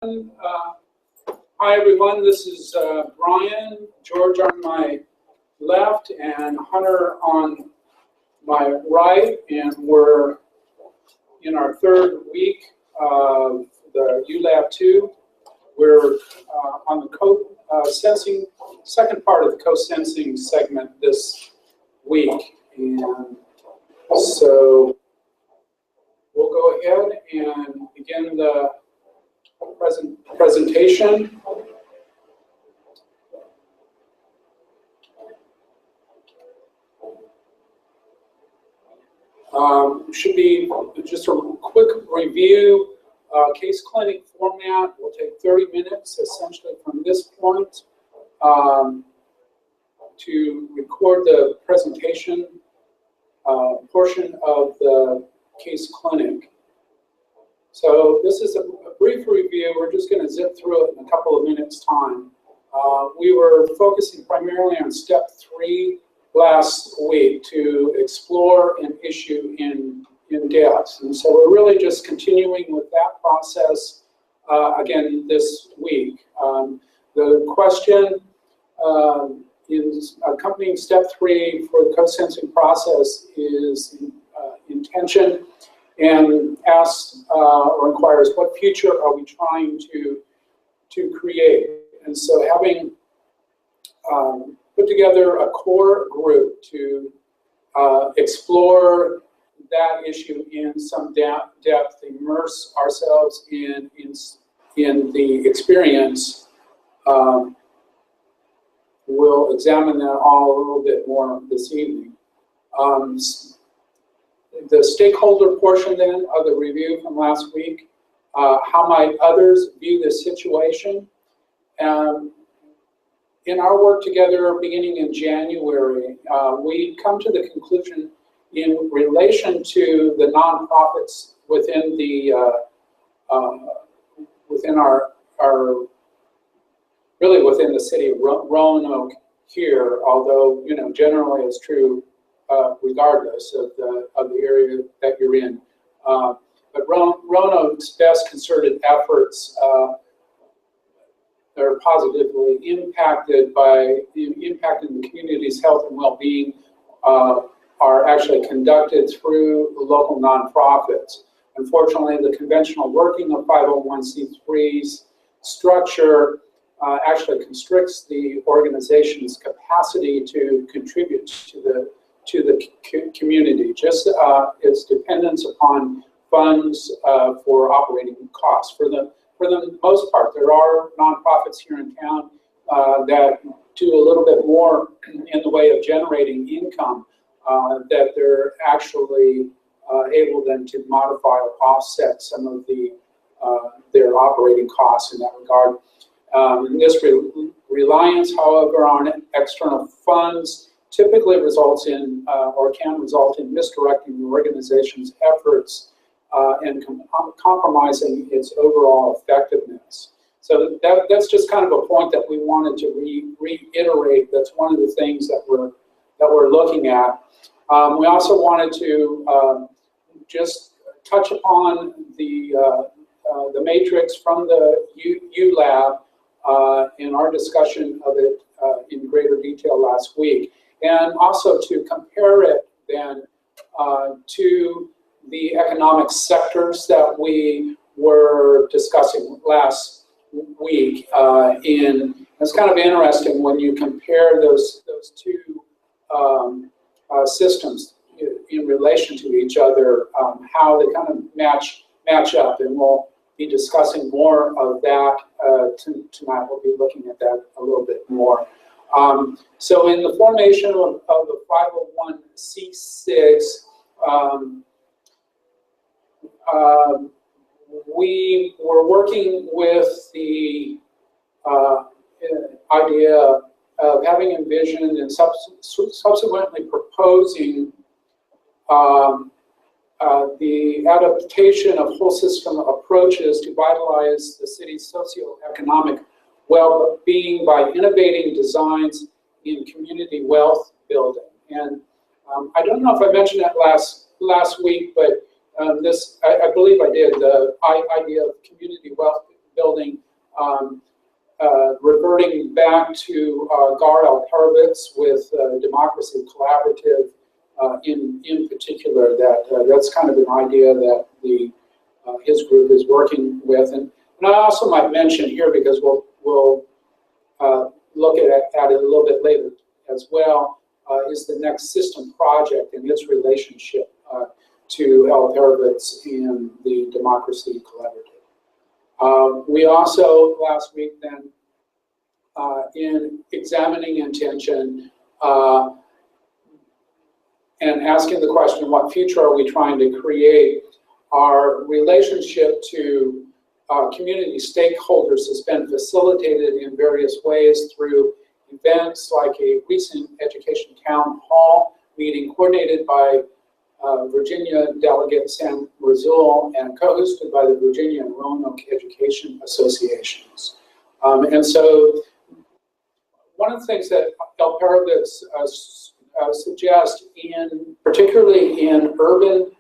Hi everyone, this is Brian, George on my left, and Hunter on my right, and we're in our third week of the U.Lab 2. We're on the co-sensing, second part of the co-sensing segment this week, and so we'll go ahead and begin the presentation. Should be just a quick review. Case clinic format will take 30 minutes essentially from this point to record the presentation portion of the case clinic. So this is a brief review. We're just going to zip through it in a couple of minutes' time. We were focusing primarily on step 3 last week to explore an issue in depth. And so we're really just continuing with that process again this week. The question is accompanying step 3 for the co-sensing process is intention, and asks or inquires, what future are we trying to create? And so having put together a core group to explore that issue in some depth, immerse ourselves in the experience, we'll examine that all a little bit more this evening. The stakeholder portion then of the review from last week, how might others view this situation? In our work together beginning in January, we come to the conclusion in relation to the nonprofits within the within the city of Roanoke here, although generally it's true regardless of the area that you're in. But Roanoke's best concerted efforts are positively impacting the community's health and well-being are actually conducted through the local nonprofits. Unfortunately, the conventional working of 501c3's structure actually constricts the organization's capacity to contribute to the community, just its dependence upon funds for operating costs. For the most part, there are nonprofits here in town that do a little bit more in the way of generating income, that they're actually able then to modify or offset some of their operating costs in that regard. And this reliance, however, on external funds typically results in or can result in misdirecting the organization's efforts and compromising its overall effectiveness. So that's just kind of a point that we wanted to reiterate. That's one of the things that we're looking at. We also wanted to just touch upon the matrix from the U.Lab in our discussion of it in greater detail last week, and also to compare it then to the economic sectors that we were discussing last week. It's kind of interesting when you compare those two systems in relation to each other, how they kind of match up, and we'll be discussing more of that tonight. We'll be looking at that a little bit more. So in the formation of the 501c6, we were working with the idea of having envisioned and subsequently proposing the adaptation of whole system approaches to vitalize the city's socioeconomic well-being by innovating designs in community wealth building. And I don't know if I mentioned that last week, but I believe I did. The idea of community wealth building reverting back to Gar Alperovitz with Democracy Collaborative in particular, that's kind of an idea that his group is working with. And I also might mention here, because we'll look at it a little bit later as well, is the Next System project and its relationship to Alperovitz and the Democracy Collaborative. We also, last week then, in examining intention and asking the question, what future are we trying to create, our relationship to community stakeholders has been facilitated in various ways through events like a recent education town hall meeting coordinated by Virginia delegate Sam Razul and co-hosted by the Virginia and Roanoke Education Associations. And so one of the things that Alperovitz suggests, particularly in urban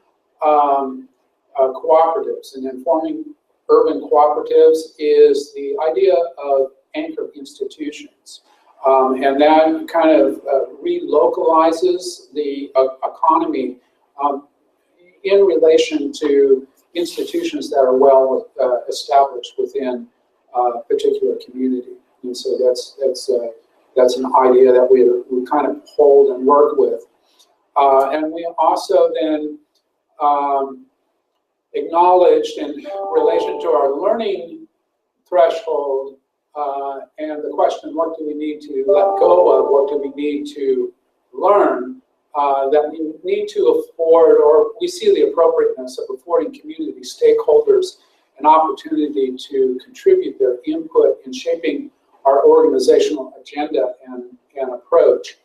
cooperatives and informing urban cooperatives, is the idea of anchor institutions. And that kind of relocalizes the economy in relation to institutions that are well established within a particular community. And so that's an idea that we kind of hold and work with. And we also then acknowledged in relation to our learning threshold and the question, what do we need to let go of, what do we need to learn, that we need to afford, or we see the appropriateness of affording community stakeholders an opportunity to contribute their input in shaping our organizational agenda and approach.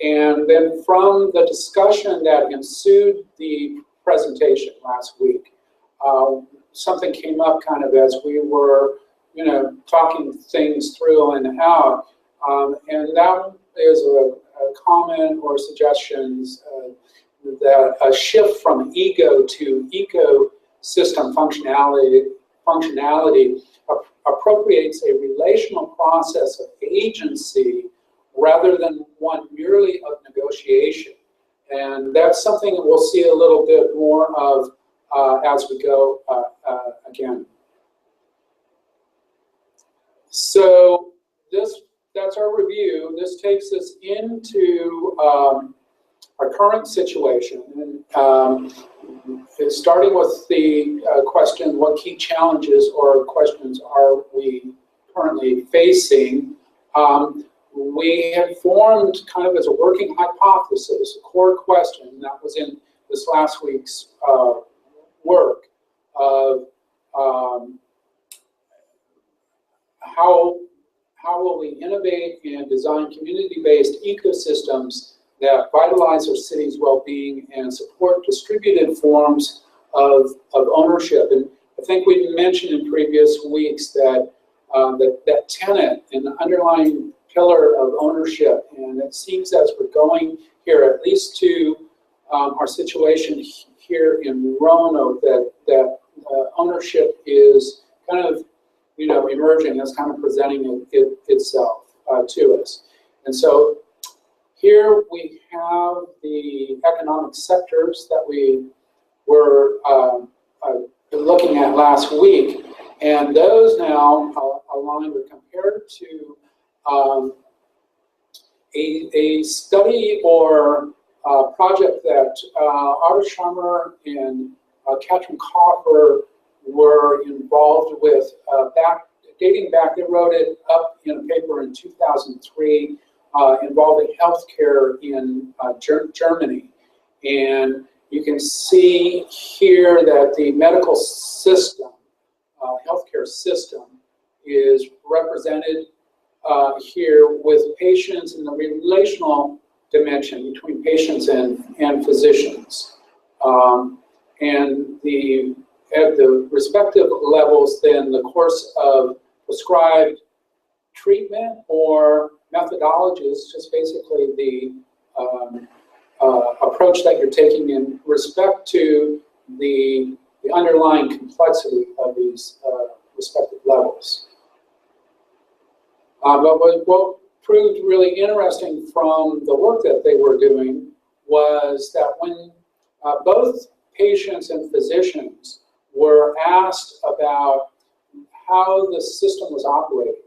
And then from the discussion that ensued the presentation last week, something came up kind of as we were, talking things through and out, and that is a comment or suggestions that a shift from ego to ecosystem functionality appropriates a relational process of agency rather than one merely of negotiation. And that's something that we'll see a little bit more of as we go again. So that's our review. This takes us into our current situation. And starting with the question, what key challenges or questions are we currently facing? We have formed kind of as a working hypothesis, a core question that was in this last week's work of how will we innovate and design community-based ecosystems that vitalize our city's well-being and support distributed forms of ownership. And I think we mentioned in previous weeks that that tenet and the underlying pillar of ownership, and it seems as we're going here, at least to our situation here in Roanoke, that ownership is kind of emerging, as kind of presenting itself to us. And so here we have the economic sectors that we were looking at last week, and those now aligned or compared to a study or project that Arthur Sharma and Katrin Coffer were involved with dating back. They wrote it up in a paper in 2003 involving healthcare in Germany. And you can see here that the medical system, healthcare system, is represented here with patients in the relational dimension between patients and physicians. And at the respective levels, then the course of prescribed treatment or methodologies, just basically the approach that you're taking in respect to the underlying complexity of these respective levels. But what proved really interesting from the work that they were doing was that when both patients and physicians were asked about how the system was operating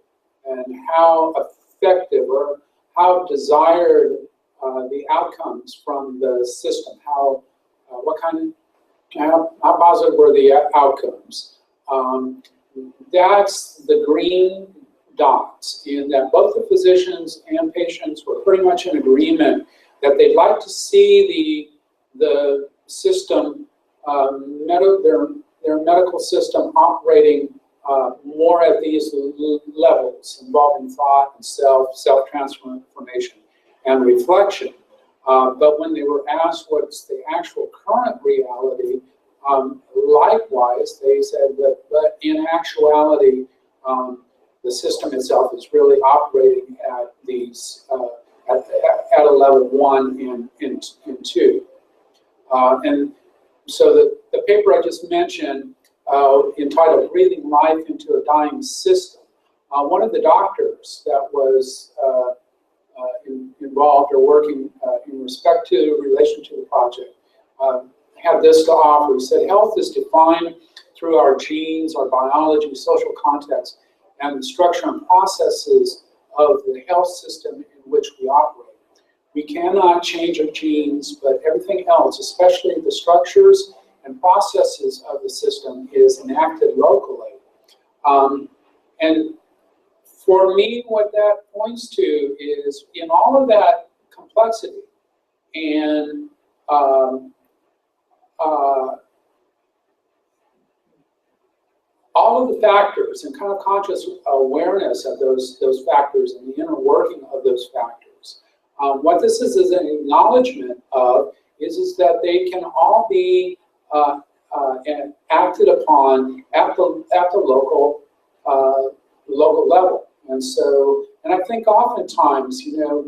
and how effective or how desired the outcomes from the system, how positive were the outcomes. That's the green dots, in that both the physicians and patients were pretty much in agreement that they'd like to see the system, their medical system operating more at these levels, involving thought and self-transformation and reflection. But when they were asked what's the actual current reality, likewise, they said that, but in actuality, the system itself is really operating at these at a level 1 and 2. And so the paper I just mentioned, entitled "Breathing Life into a Dying System," one of the doctors that was involved or working in respect to relation to the project had this to offer. He said, "Health is defined through our genes, our biology, social context, and the structure and processes of the health system in which we operate. We cannot change our genes, but everything else, especially the structures and processes of the system, is enacted locally." And for me, what that points to is, in all of that complexity and all of the factors and kind of conscious awareness of those factors and the inner working of those factors, what this is an acknowledgement of is that they can all be and acted upon at the local level. And so, and I think oftentimes, you know,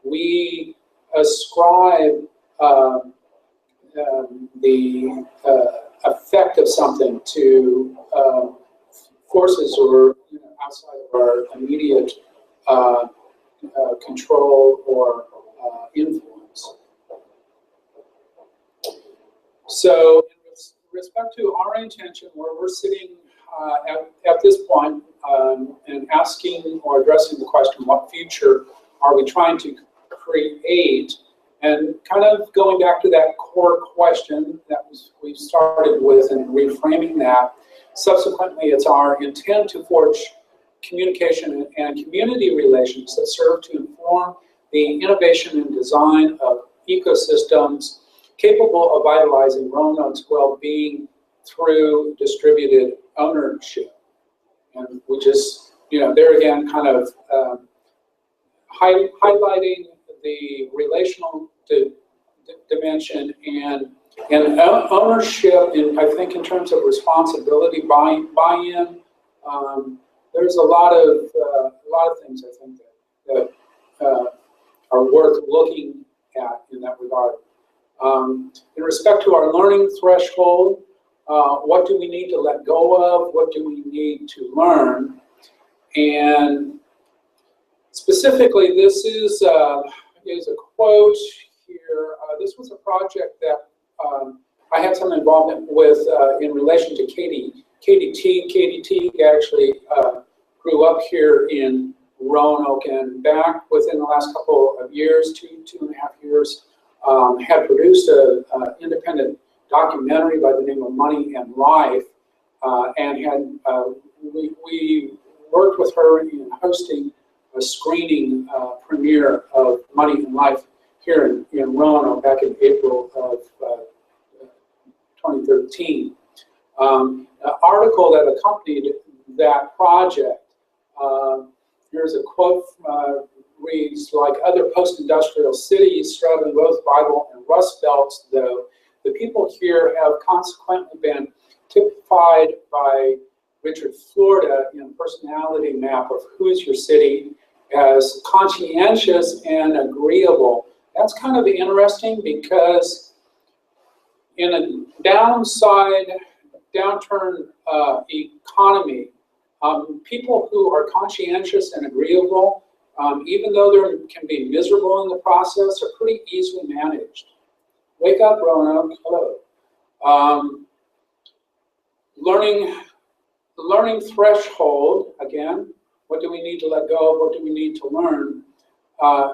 we ascribe the effect of something to forces or, you know, outside of our immediate control or influence. So, in respect to our intention, where we're sitting at this point and asking or addressing the question, what future are we trying to create? And kind of going back to that core question that we started with and reframing that, subsequently it's our intent to forge communication and community relations that serve to inform the innovation and design of ecosystems capable of vitalizing Roanoke's well-being through distributed ownership. And we just, you know, there again, kind of highlighting the relational dimension and ownership, and I think in terms of responsibility, buy-in. There's a lot of things I think that are worth looking at in that regard. In respect to our learning threshold, what do we need to let go of? What do we need to learn? And specifically, this is a quote here. This was a project that I had some involvement with in relation to KDT. KDT actually grew up here in Roanoke, and back within the last couple of years, two and a half years, had produced an independent documentary by the name of Money and Life, and had we worked with her in hosting a screening premiere of Money and Life here in Roanoke back in April of 2013. An article that accompanied that project, here's a quote, reads, "Like other post-industrial cities straddling both Bible and Rust Belts, though, the people here have consequently been typified by Richard Florida in Personality Map of Who's Your City as conscientious and agreeable." That's kind of interesting, because in a downturn economy, People who are conscientious and agreeable, even though they can be miserable in the process, are pretty easily managed. Wake up, Roanoke. Hello. Learning threshold, again, what do we need to let go of? What do we need to learn?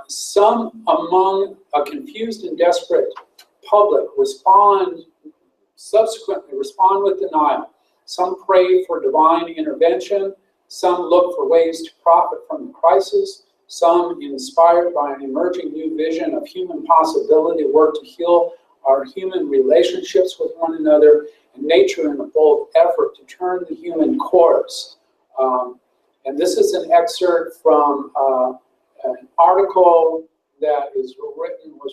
Some among a confused and desperate public subsequently respond with denial. Some pray for divine intervention. Some look for ways to profit from the crisis. Some, inspired by an emerging new vision of human possibility, work to heal our human relationships with one another and nature in a bold effort to turn the human course. And this is an excerpt from an article that was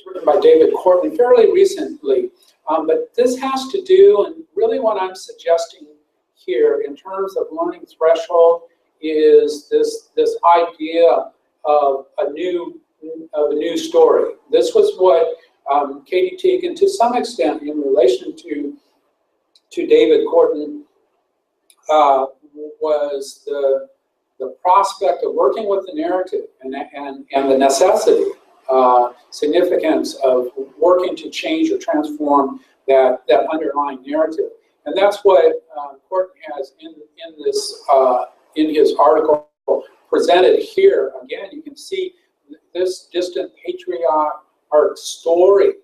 written by David Courtney fairly recently. But this has to do, and really what I'm suggesting here in terms of learning threshold is this idea of a new story. This was what Katie Teague, and to some extent in relation to David Courtney, was the prospect of working with the narrative and the necessity, significance of working to change or transform that underlying narrative. And that's what Courtney has in his article presented here. Again, you can see this distant patriarch story.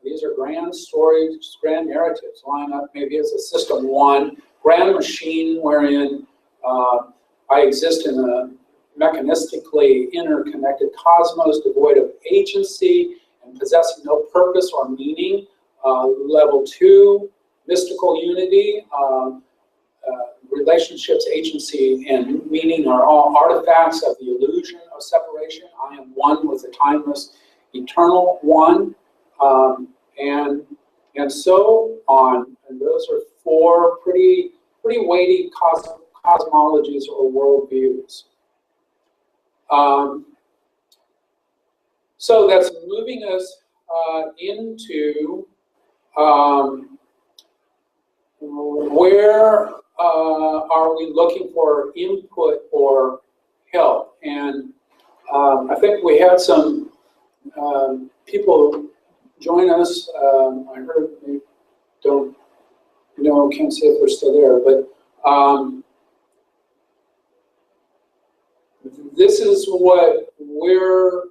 These are grand stories, grand narratives line up maybe as a system one, grand machine wherein I exist in a mechanistically interconnected cosmos devoid of agency and possessing no purpose or meaning. Level two, mystical unity. Relationships, agency, and meaning are all artifacts of the illusion of separation. I am one with the timeless, eternal one, and so on. And those are four pretty weighty cosmologies or worldviews. So that's moving us into where are we looking for input or help? And I think we had some people join us. I heard they can't say if they're still there, but this is what we're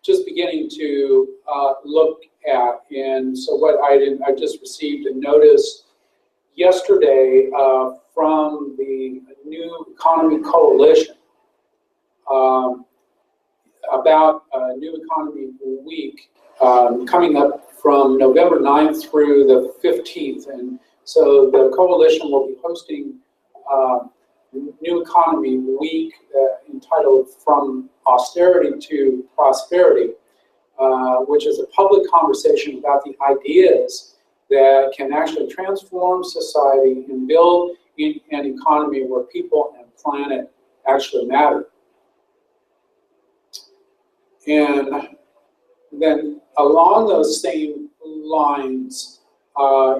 just beginning to look at. And so what I just received a notice yesterday from the New Economy Coalition about New Economy Week coming up from November 9th through the 15th. And so the coalition will be hosting New Economy Week entitled From Austerity to Prosperity, which is a public conversation about the ideas that can actually transform society and build an economy where people and planet actually matter. And then along those same lines,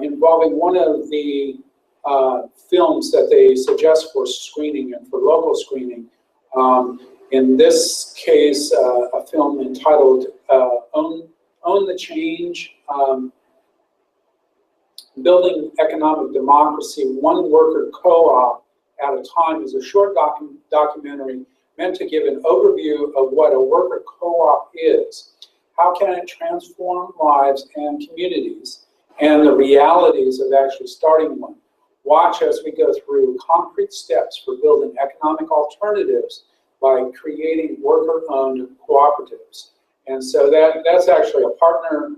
involving one of the films that they suggest for screening and for local screening, in this case, a film entitled Own the Change, Building Economic Democracy, One Worker Co-op at a Time, is a short documentary meant to give an overview of what a worker co-op is. How can it transform lives and communities, and the realities of actually starting one. Watch as we go through concrete steps for building economic alternatives by creating worker-owned cooperatives. And so that's actually a partner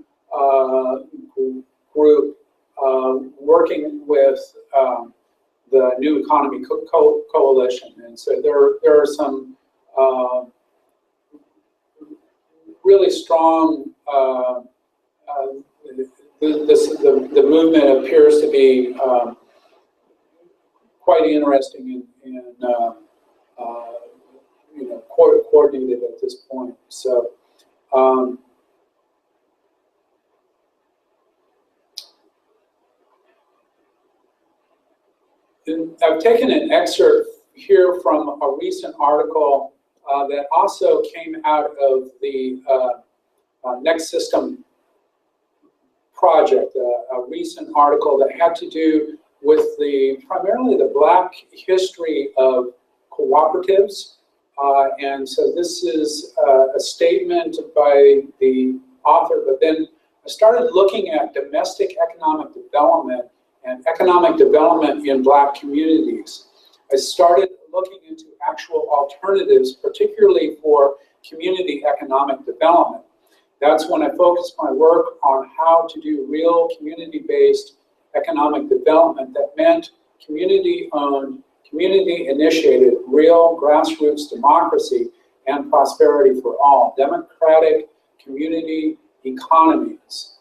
group working with the New Economy Coalition. And so there are some really strong, the movement appears to be quite interesting and coordinated at this point. So I've taken an excerpt here from a recent article that also came out of the Next System project, a recent article that had to do with primarily the Black history of cooperatives. And so this is a statement by the author, but then I started looking at domestic economic development and economic development in Black communities. I started looking into actual alternatives, particularly for community economic development. That's when I focused my work on how to do real community-based economic development that meant community-owned, community-initiated, real grassroots democracy and prosperity for all, democratic community economies.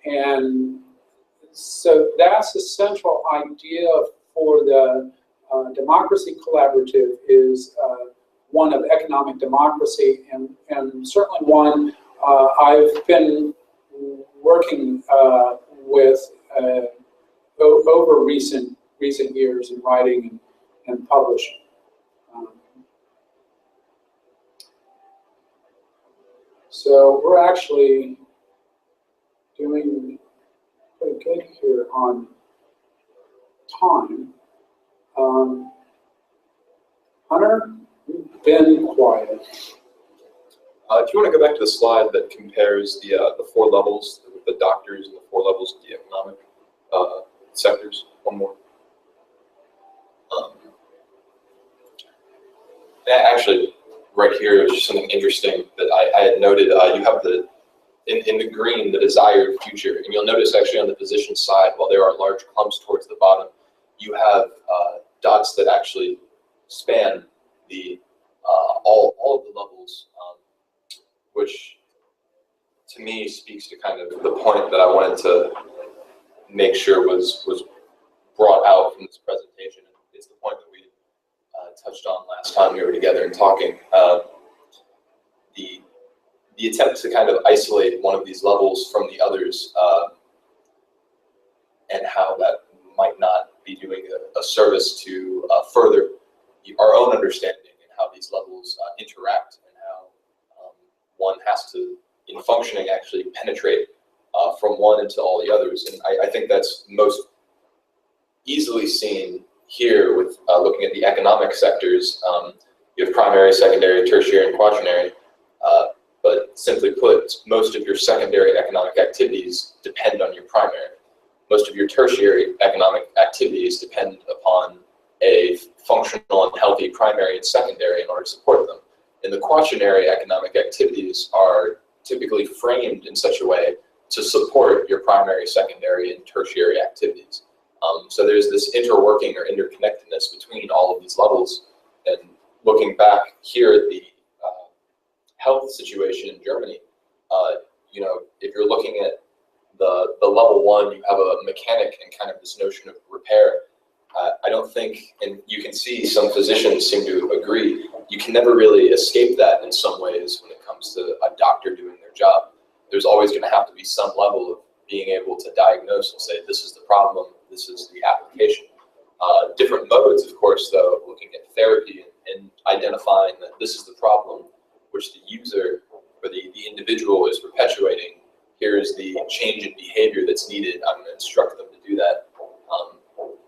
And so that's the central idea for the democracy collaborative, is one of economic democracy, and certainly one I've been working with over recent years in writing and publishing. So we're actually doing pretty good here on time. Hunter, you've been quiet. If you want to go back to the slide that compares the 4 levels, the doctors and the 4 levels of the economic sectors, one more. Actually, right here is just something interesting that I had noted. You have in the green, the desired future, and you'll notice actually on the position side, while there are large clumps towards the bottom, you have dots that actually span the all of the levels, which to me speaks to kind of the point that I wanted to make sure was brought out from this presentation. It's the point that we touched on last time we were together and talking. The attempt to kind of isolate one of these levels from the others, and how that might not be doing a service to further our own understanding and how these levels interact, and how one has to, in functioning, actually penetrate from one into all the others. And I think that's most easily seen here with looking at the economic sectors. You have primary, secondary, tertiary, and quaternary. But simply put, most of your secondary economic activities depend on your primary. Most of your tertiary economic activities depend upon a functional and healthy primary and secondary in order to support them. And the quaternary economic activities are typically framed in such a way to support your primary, secondary, and tertiary activities. So there's this interworking or interconnectedness between all of these levels. And looking back here at the health situation in Germany, you know, if you're looking at the level 1, you have a mechanic and kind of this notion of repair. I don't think, and you can see some physicians seem to agree, you can never really escape that in some ways when it comes to a doctor doing their job. There's always going to have to be some level of being able to diagnose and say, this is the problem, this is the application. Different modes, of course, though, looking at therapy and identifying that this is the problem which the user or the individual is perpetuating. Here's the change in behavior that's needed. I'm going to instruct them to do that.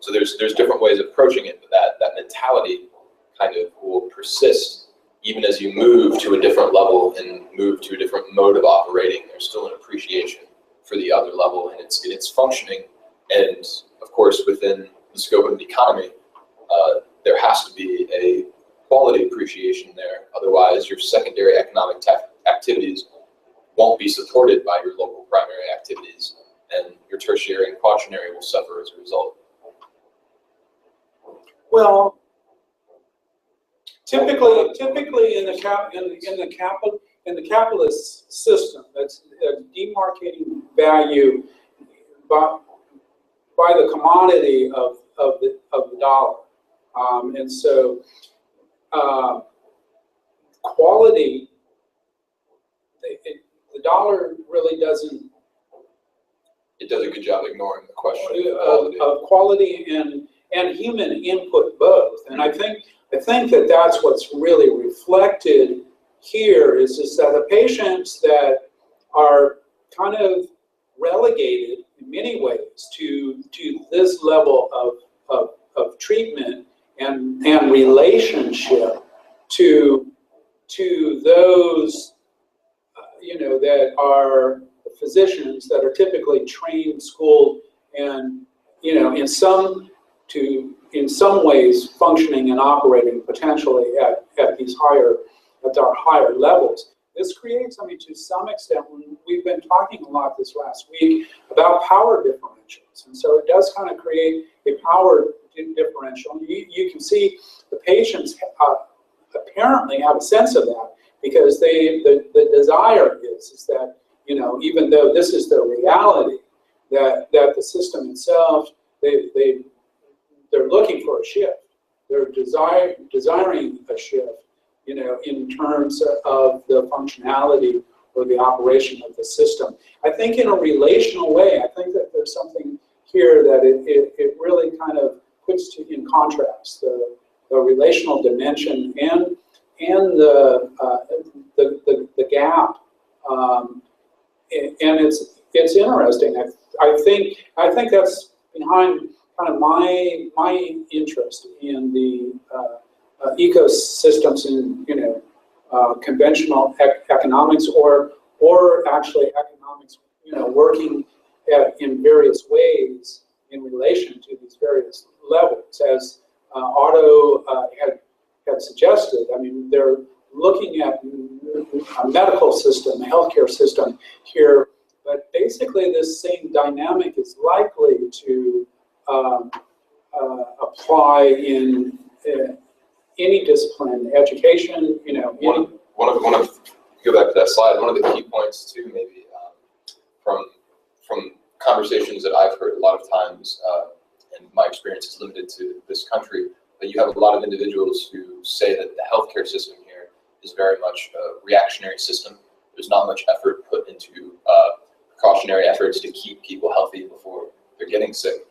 So there's different ways of approaching it, but that mentality kind of will persist even as you move to a different level and move to a different mode of operating. There's still an appreciation for the other level and its functioning. And of course, within the scope of the economy, there has to be a quality appreciation there. Otherwise, your secondary economic activities won't be supported by your local primary activities, and your tertiary and quaternary will suffer as a result. Well, typically in the capitalist system, that's demarcating value by the commodity of the dollar, and so quality. The dollar really doesn't. It does a good job ignoring the question of quality and human input both. And I think that that's what's really reflected here is that the patients that are kind of relegated in many ways to this level of treatment and relationship to those that are physicians that are typically trained, schooled, and in some ways functioning and operating potentially at our higher levels. This creates, to some extent, we've been talking a lot this last week about power differentials, and so it does kind of create a power differential. You can see the patients apparently have a sense of that, because the desire is that, even though this is their reality, that the system itself, they're looking for a shift. They're desiring a shift, in terms of the functionality or the operation of the system. I think in a relational way, I think that there's something here that it really kind of puts in contrast the relational dimension and the gap, and it's interesting. I think that's behind kind of my interest in the ecosystems in conventional economics or actually economics working in various ways in relation to these various levels, as Otto had suggested. They're looking at a medical system, a healthcare system here, but basically this same dynamic is likely to apply in any discipline, education, One of go back to that slide. One of the key points too, maybe from conversations that I've heard a lot of times, and my experience is limited to this country, but you have a lot of individuals who say that the healthcare system here is very much a reactionary system. There's not much effort put into precautionary efforts to keep people healthy before they're getting sick,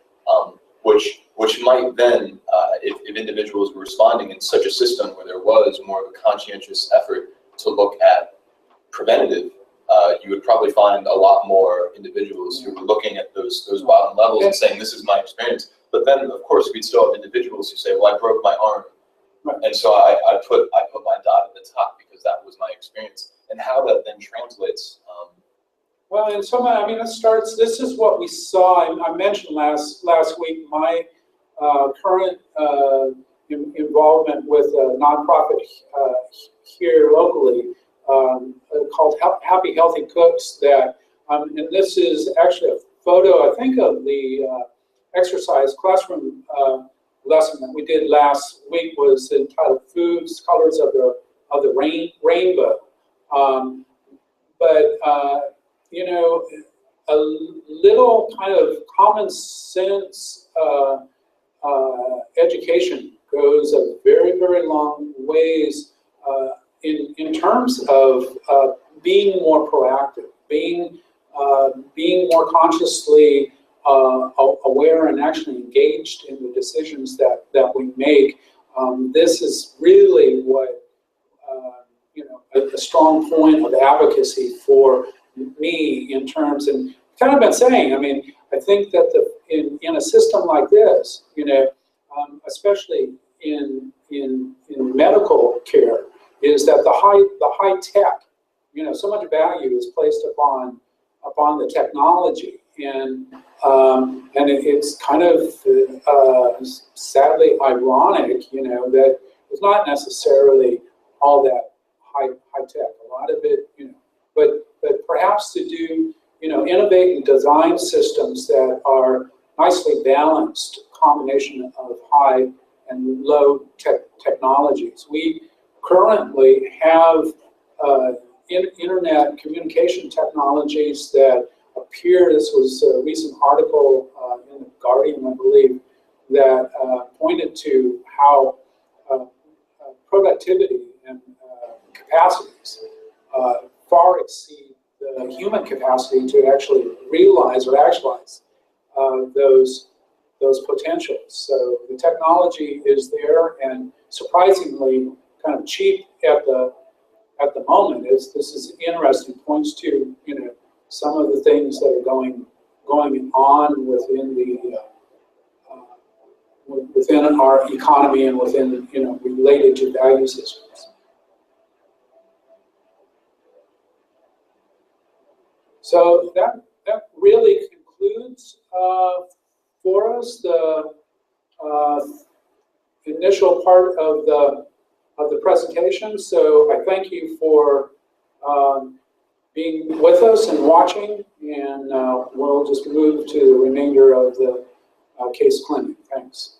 which might then, if individuals were responding in such a system where there was more of a conscientious effort to look at preventative, you would probably find a lot more individuals who were looking at those bottom levels and saying, this is my experience. But then, of course, we'd still have individuals who say, well, I broke my arm, and so I put my dot at the top because that was my experience. And how that then translates. Well, and so it starts. This is what we saw. I mentioned last week my current involvement with a nonprofit here locally called Happy Healthy Cooks. That and this is actually a photo, I think, of the exercise classroom lesson that we did last week. Was entitled "Foods, Colors of the Rainbow." A little kind of common sense education goes a very, very long ways in terms of being more proactive, being more consciously aware and actually engaged in the decisions that we make. This is really what a strong point of advocacy for me in terms, and kind of been saying. I think that in a system like this, especially in medical care, is that the high tech, so much value is placed upon the technology, and it's kind of sadly ironic, that it's not necessarily all that high tech. A lot of it, but perhaps to do, innovate and design systems that are nicely balanced combination of high and low technologies. We currently have internet communication technologies that appear. This was a recent article in the Guardian, I believe, that pointed to how productivity and capacities far exceed the human capacity to actually realize or actualize those those potentials. So the technology is there, and surprisingly kind of cheap at the moment. This is interesting. Points to some of the things that are going on within the within our economy and within related to value systems. So that really concludes for us the initial part of the presentation. So I thank you for being with us and watching, and we'll just move to the remainder of the case clinic. Thanks.